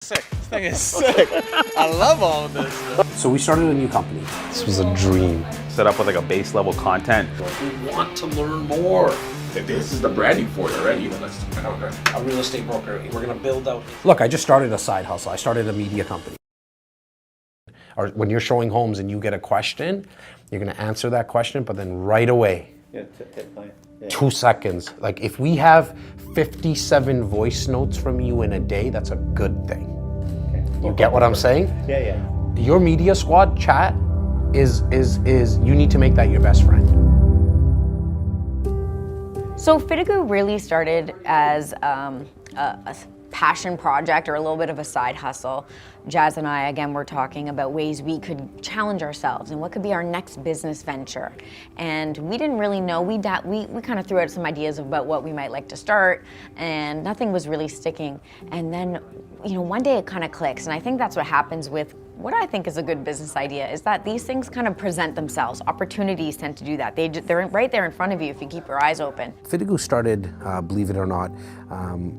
Sick. This thing is sick. I love all of this. So we started a new company. This was a dream. Set up with like a base level content. We want to learn more. This is the branding for it already. Let's A real estate broker. We're gonna build out. Look, I just started a side hustle. I started a media company. Or when you're showing homes and you get a question, you're gonna answer that question, but then right away, 2 seconds. Like if we have 57 voice notes from you in a day, that's a good thing. Okay. You get what I'm saying? Yeah. Your media squad chat is you need to make that your best friend. So FTGU really started as a passion project or a little bit of a side hustle. Jazz and I, again, were talking about ways we could challenge ourselves and what could be our next business venture. And we didn't really know, we kind of threw out some ideas about what we might like to start, and nothing was really sticking. And then, one day it kind of clicks, and I think that's what happens with what I think is a good business idea, is that these things kind of present themselves. Opportunities tend to do that. They're right there in front of you if you keep your eyes open. FTGU started, believe it or not,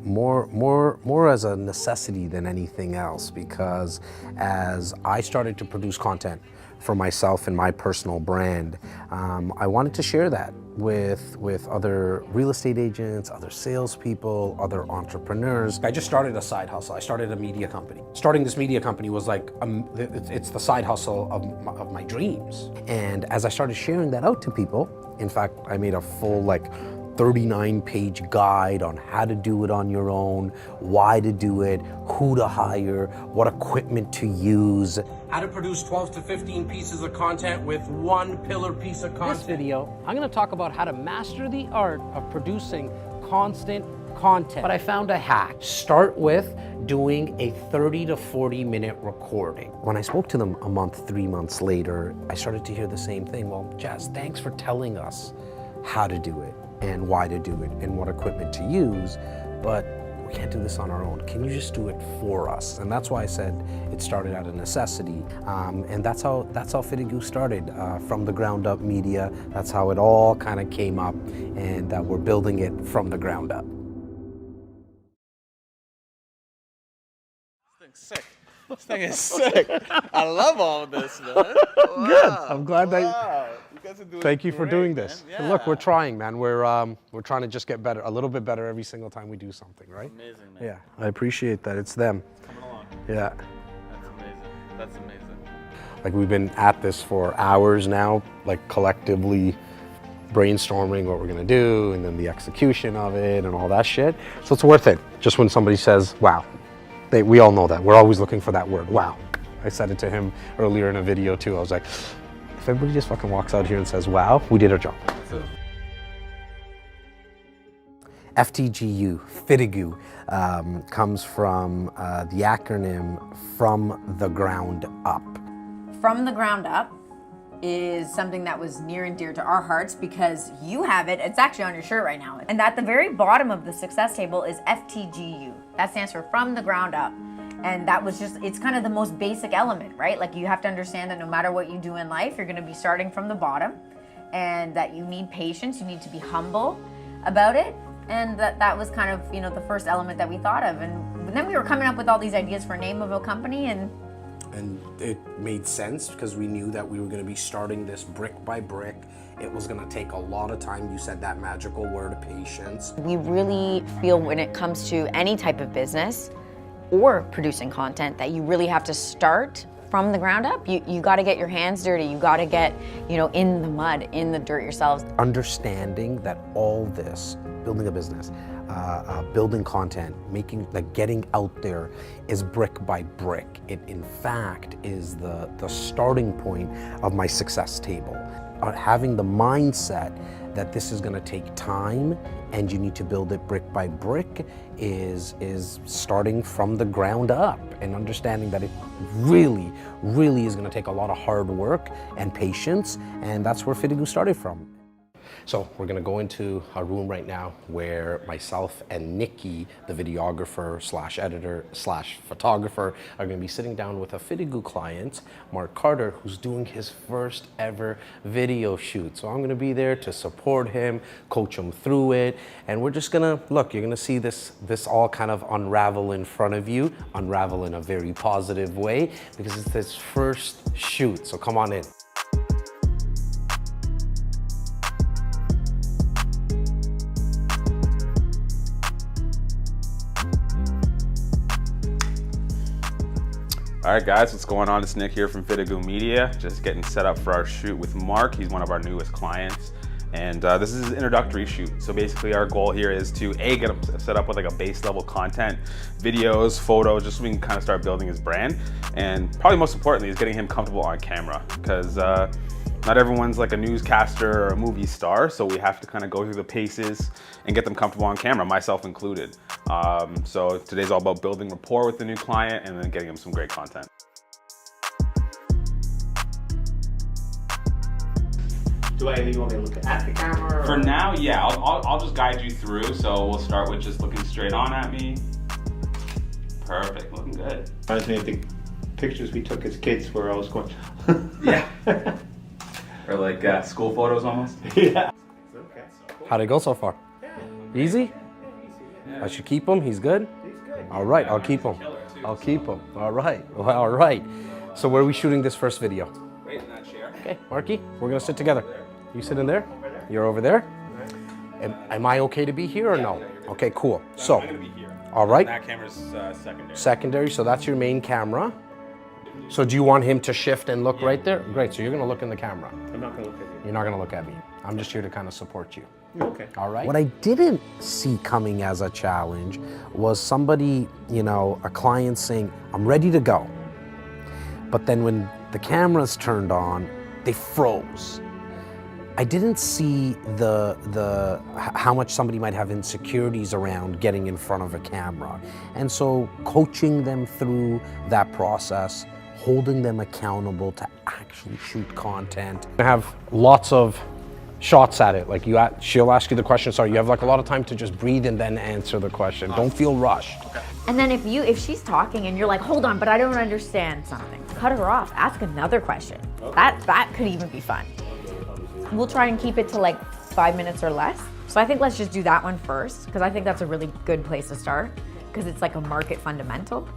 more as a necessity than anything else, because as I started to produce content for myself and my personal brand, I wanted to share that with other real estate agents, other salespeople, other entrepreneurs. I just started a side hustle. I started a media company. Starting this media company was like, it's the side hustle of my dreams. And as I started sharing that out to people, in fact, I made a full 39-page guide on how to do it on your own, why to do it, who to hire, what equipment to use. How to produce 12 to 15 pieces of content with one pillar piece of content. This video, I'm gonna talk about how to master the art of producing constant content. But I found a hack. Start with doing a 30 to 40 minute recording. When I spoke to them a month, 3 months later, I started to hear the same thing. Well, Jazz, thanks for telling us how to do it and why to do it and what equipment to use, but we can't do this on our own. Can you just do it for us? And that's why I said it started out of necessity. And that's how FTGU started, from the ground up media. That's how it all kind of came up, and we're building it from the ground up. This thing is sick. I love all of this, man. Wow. Good. I'm glad that. Wow. You guys are doing Thank you for great, doing this. man. And look, we're trying, man. We're trying to just get better, a little bit better every single time we do something, right? Amazing, man. Yeah, I appreciate that. It's them. Coming along. Yeah. That's amazing. That's amazing. Like we've been at this for hours now, like collectively brainstorming what we're gonna do, and then the execution of it and all that shit. So it's worth it. Just when somebody says, wow. We all know that. We're always looking for that word, wow. I said it to him earlier in a video too. I was like, if everybody just fucking walks out here and says, wow, we did our job. FTGU, FTGU, comes from the acronym From the Ground Up. From the ground up is something that was near and dear to our hearts because you have it. It's actually on your shirt right now. And at the very bottom of the success table is FTGU. That stands for From the Ground Up. And that was it's kind of the most basic element, right? Like you have to understand that no matter what you do in life, you're gonna be starting from the bottom, and that you need patience, you need to be humble about it. And that was kind of, the first element that we thought of. And then we were coming up with all these ideas for name of a company, and it made sense because we knew that we were going to be starting this brick by brick. It was going to take a lot of time. You said that magical word, patience. we really feel when it comes to any type of business or producing content that you really have to start from the ground up. You got to get your hands dirty. You got to get, in the mud, in the dirt yourselves. Understanding that all this, building a business, building content, getting out there is brick by brick. It in fact is the starting point of my success table. Having the mindset that this is gonna take time and you need to build it brick by brick is starting from the ground up, and understanding that it really, really is gonna take a lot of hard work and patience, and that's where FTGU started from. So we're gonna go into a room right now where myself and Nikki, the videographer slash editor slash photographer, are gonna be sitting down with a FTGU client, Mark Carter, who's doing his first ever video shoot. So I'm gonna be there to support him, coach him through it, and we're just gonna, look, you're gonna see this all kind of unravel in front of you, unravel in a very positive way, because it's his first shoot. So come on in. All right, guys, what's going on? It's Nick here from FTGU Media, just getting set up for our shoot with Mark. He's one of our newest clients, and this is his introductory shoot. So basically our goal here is to get him set up with like a base level content, videos, photos, just so we can kind of start building his brand. And probably most importantly is getting him comfortable on camera, because not everyone's like a newscaster or a movie star, so we have to kind of go through the paces and get them comfortable on camera, myself included. So today's all about building rapport with the new client and then getting them some great content. You want me to look at the camera? For now, yeah, I'll just guide you through. So we'll start with just looking straight on at me. Perfect, looking good. Reminds me of the pictures we took as kids where I was going. Yeah. Or like school photos almost. Yeah. Okay. How'd it go so far? Easy? I should keep him? He's good? All right, I'll keep him. I'll keep him. All right, all right. So where are we shooting this first video? Right in that chair. Okay, Marky, we're gonna sit together. You sit in there? You're over there? Am I okay to be here or no? Okay, cool. So, I'm gonna be here. all right. That camera's secondary. Secondary, so that's your main camera. So do you want him to shift and look right there? Great, so you're gonna look in the camera. I'm not going to look at you. You're not gonna look at me. I'm just here to kind of support you. Okay. All right. What I didn't see coming as a challenge was somebody, you know, a client saying, I'm ready to go. But then when the cameras turned on, they froze. I didn't see how much somebody might have insecurities around getting in front of a camera. And so coaching them through that process, holding them accountable to actually shoot content. I have lots of shots at it. Like she'll ask you the question, sorry, you have like a lot of time to just breathe and then answer the question. Don't feel rushed. And then if she's talking and you're like, hold on, but I don't understand something, cut her off, ask another question. That could even be fun. We'll try and keep it to like 5 minutes or less. So I think let's just do that one first, because I think that's a really good place to start, because it's like a market fundamental.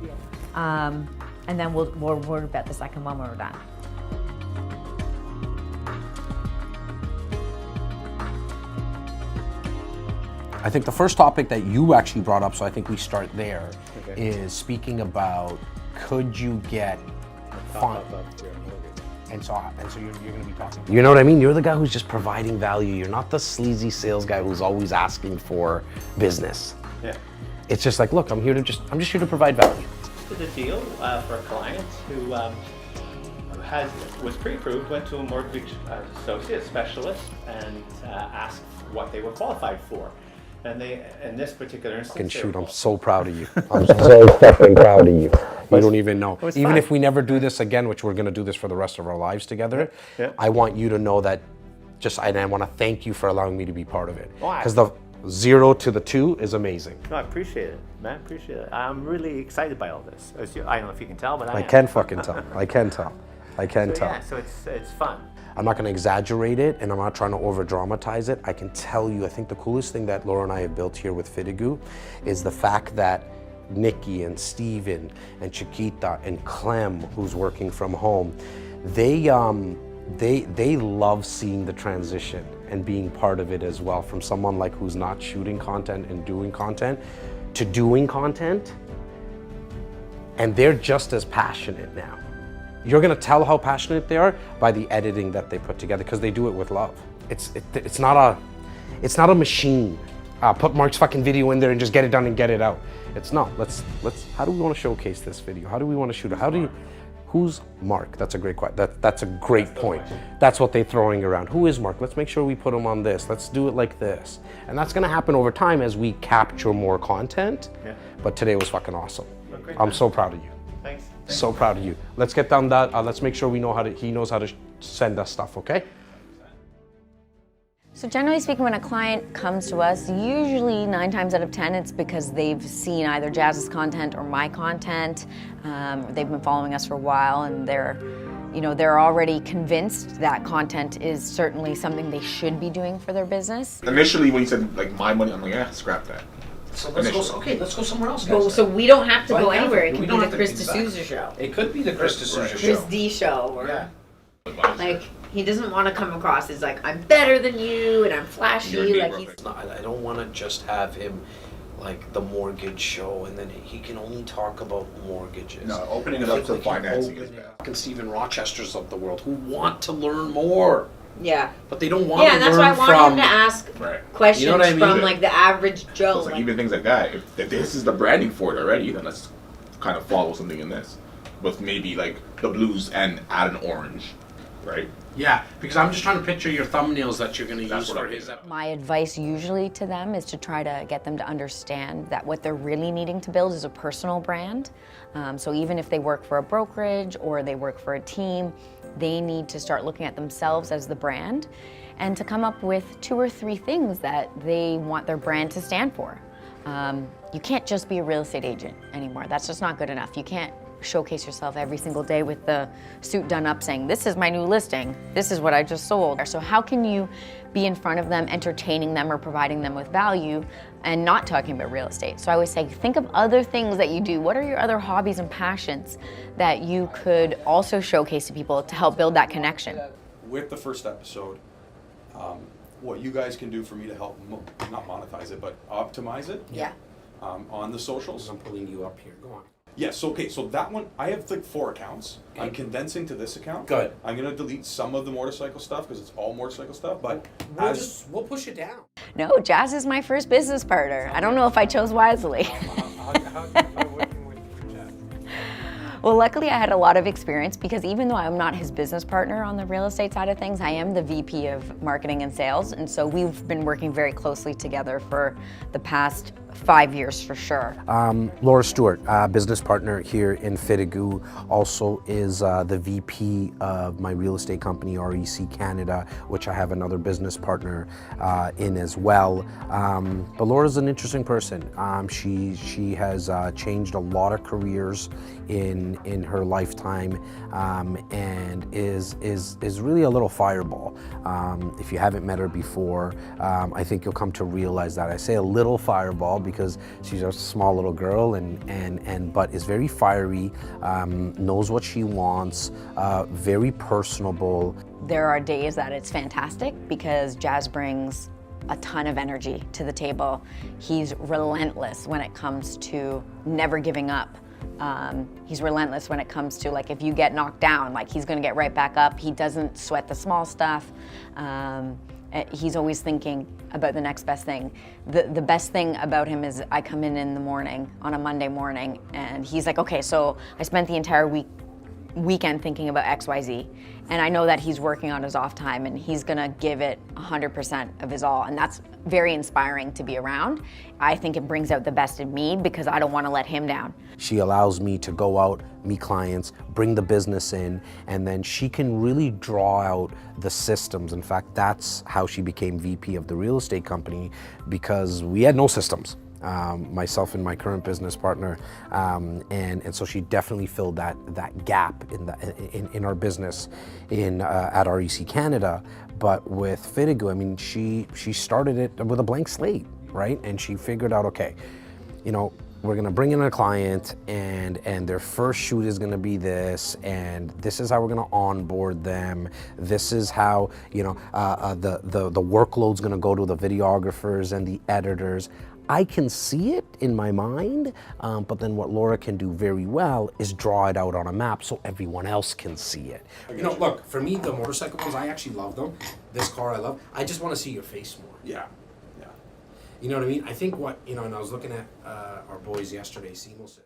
And then we'll worry about the second one when we're done. I think the first topic that you actually brought up, so I think we start there, is speaking about, could you get fun? And so you're going to be talking. You know what I mean? You're the guy who's just providing value. You're not the sleazy sales guy who's always asking for business. Yeah. It's just like, look, I'm just here to provide value. Did a deal for a client who was pre-approved, went to a mortgage associate specialist and asked what they were qualified for. And they, in this particular instance, Fucking shoot, I'm so proud of you. I'm so fucking proud of you. You don't even know. Even fun. if we never do this again, which we're going to do this for the rest of our lives together, I want you to know that and I want to thank you for allowing me to be part of it. Because the 0 to the 2 is amazing. No, I appreciate it, man. Appreciate it. I'm really excited by all this. I don't know if you can tell, but I am. can fucking tell. I can tell. I can tell. Yeah, so it's fun. I'm not going to exaggerate it, and I'm not trying to over dramatize it. I can tell you, I think the coolest thing that Laura and I have built here with FTGU is the fact that Nikki and Steven and Chiquita and Clem, who's working from home, they love seeing the transition and being part of it as well, from someone like who's not shooting content and doing content to doing content, and they're just as passionate now. You're gonna tell how passionate they are by the editing that they put together, because they do it with love. It's not a machine. Put Mark's fucking video in there and just get it done and get it out. It's not. Let's. How do we want to showcase this video? How do we want to shoot it? Who's Mark? That's a great question. That's a great point. That's what they're throwing around. Who is Mark? Let's make sure we put him on this. Let's do it like this. And that's gonna happen over time as we capture more content. Yeah. But today was fucking awesome. I'm so proud of you. Thanks. So proud of you. Let's get down that. Let's make sure we know he knows how to send us stuff, okay? So generally speaking, when a client comes to us, usually 9 times out of 10, it's because they've seen either Jazz's content or my content. They've been following us for a while, and they're already convinced that content is certainly something they should be doing for their business. Initially, when you said like my money, I'm like, yeah, scrap that. So let's go somewhere else, guys. So we don't have to go Why not? anywhere. It We could don't be have the to Chris be back. D'Souza show. It could be the Chris D'Souza Right. show. Chris D show. Or, Yeah. Like, he doesn't want to come across as like, I'm better than you and I'm flashy. You're Like, deep, he's I don't want to just have him like the mortgage show and then he can only talk about mortgages. No, opening it I up think to we can financing is open it bad. up. And Stephen Rochesters of the world who want to learn more, yeah. but they don't want Yeah, to and that's learn why I want from. him to ask Right. questions You know what I mean? from like the average Joe. So like, even things like that, if this is the branding for it already, then let's kind of follow something in this. With maybe like the blues and add an orange, right? Yeah, because I'm just trying to picture your thumbnails that you're going to That's use what for I'm his thinking. episode. My advice usually to them is to try to get them to understand that what they're really needing to build is a personal brand. So even if they work for a brokerage or they work for a team, they need to start looking at themselves as the brand and to come up with 2 or 3 things that they want their brand to stand for. You can't just be a real estate agent anymore. That's just not good enough. You can't showcase yourself every single day with the suit done up saying, this is my new listing, this is what I just sold. So how can you be in front of them, entertaining them or providing them with value and not talking about real estate? So I always say, think of other things that you do. What are your other hobbies and passions that you could also showcase to people to help build that connection? With the first episode, what you guys can do for me to help, not monetize it, but optimize it Yeah. on the socials. I'm pulling you up here. Go on. Yes, okay, so that one, I have like 4 accounts. I'm condensing to this account. Good. I'm gonna delete some of the motorcycle stuff because it's all motorcycle stuff, but We'll push it down. No, Jazz is my first business partner. I don't know if I chose wisely. Well, luckily I had a lot of experience because even though I'm not his business partner on the real estate side of things, I am the VP of marketing and sales. And so we've been working very closely together for the past 5 years for sure. Laura Stewart, business partner here in FTGU, also is the VP of my real estate company, REC Canada, which I have another business partner in as well. But Laura's an interesting person. She has changed a lot of careers in her lifetime, and is really a little fireball. If you haven't met her before, I think you'll come to realize that. I say a little fireball because she's a small little girl but is very fiery, knows what she wants, very personable. There are days that it's fantastic because Jazz brings a ton of energy to the table. He's relentless when it comes to never giving up. He's relentless when it comes to, like, if you get knocked down, like, he's gonna get right back up. He doesn't sweat the small stuff. He's always thinking about the next best thing. The best thing about him is I come in the morning, on a Monday morning, and he's like, okay, so I spent the entire weekend thinking about XYZ. And I know that he's working on his off time and he's gonna give it 100% of his all. And that's very inspiring to be around. I think it brings out the best in me because I don't wanna let him down. She allows me to go out, meet clients, bring the business in, and then she can really draw out the systems. In fact, that's how she became VP of the real estate company, because we had no systems. Myself and my current business partner, and so she definitely filled that gap in our business at REC Canada. But with FTGU, I mean, she started it with a blank slate, right? And she figured out, okay, we're gonna bring in a client, and their first shoot is gonna be this, and this is how we're gonna onboard them. This is how the workload's gonna go to the videographers and the editors. I can see it in my mind, but then what Laura can do very well is draw it out on a map so everyone else can see it. Look, for me, the motorcycle ones, I actually love them. This car I love. I just want to see your face more. yeah. You know what I mean? I think and I was looking at our boys yesterday, Seymour says,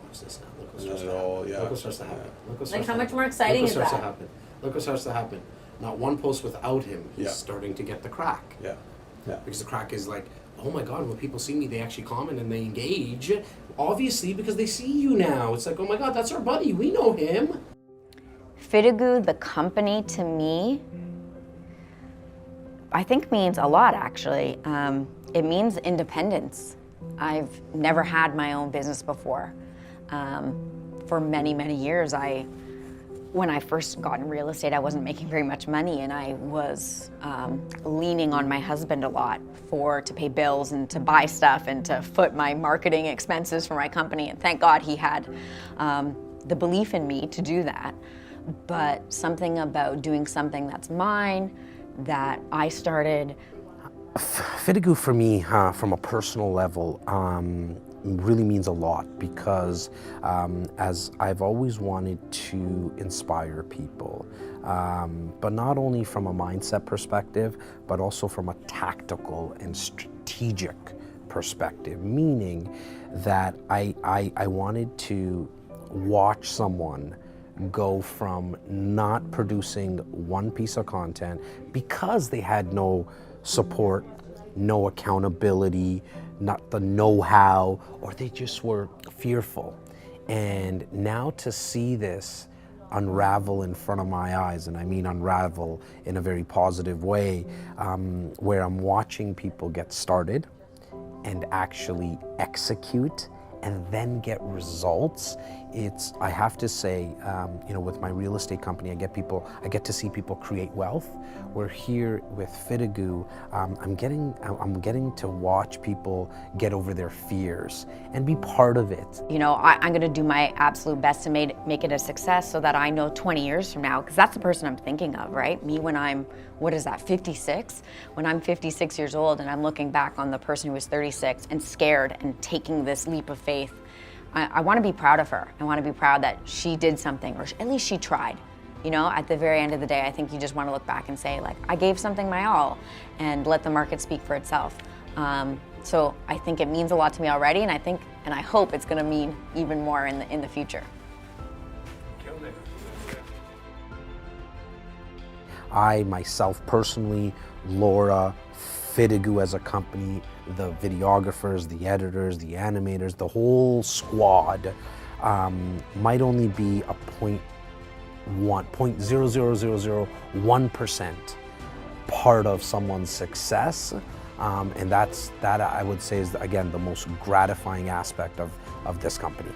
watch this now. Look what starts to happen. Yeah. Look what starts to happen. Look what Like, starts how to much happen. more exciting Look is what starts that? to happen. Look what starts to happen. Not one post without him, he's Yeah. starting to get the crack. Yeah. Because the crack is like, oh my God, when people see me, they actually comment and they engage. Obviously, because they see you now. It's like, oh my God, that's our buddy. We know him. FTGU, the company, to me, I think means a lot, actually. It means independence. I've never had my own business before. For many, many years, when I first got in real estate, I wasn't making very much money, and I was leaning on my husband a lot to pay bills and to buy stuff and to foot my marketing expenses for my company. And thank God he had the belief in me to do that. But something about doing something that's mine, that I started. FTGU for me, from a personal level, really means a lot because as I've always wanted to inspire people, but not only from a mindset perspective, but also from a tactical and strategic perspective, meaning that I wanted to watch someone go from not producing one piece of content because they had no support, no accountability, not the know-how, or they just were fearful. And now to see this unravel in front of my eyes, and I mean unravel in a very positive way, where I'm watching people get started and actually execute and then get results. I have to say, with my real estate company, I get to see people create wealth. We're here with FTGU. I'm getting to watch people get over their fears and be part of it. I'm going to do my absolute best to make it a success, so that I know 20 years from now, because that's the person I'm thinking of, right? Me when I'm, 56? When I'm 56 years old and I'm looking back on the person who was 36 and scared and taking this leap of faith, I want to be proud of her. I want to be proud that she did something, or at least she tried. At the very end of the day, I think you just want to look back and say, I gave something my all, and let the market speak for itself. So I think it means a lot to me already, and I hope it's going to mean even more in the future. I myself personally, Laura, FTGU as a company, the videographers, the editors, the animators, the whole squad might only be a 0.00001% part of someone's success, and that I would say is, again, the most gratifying aspect of this company.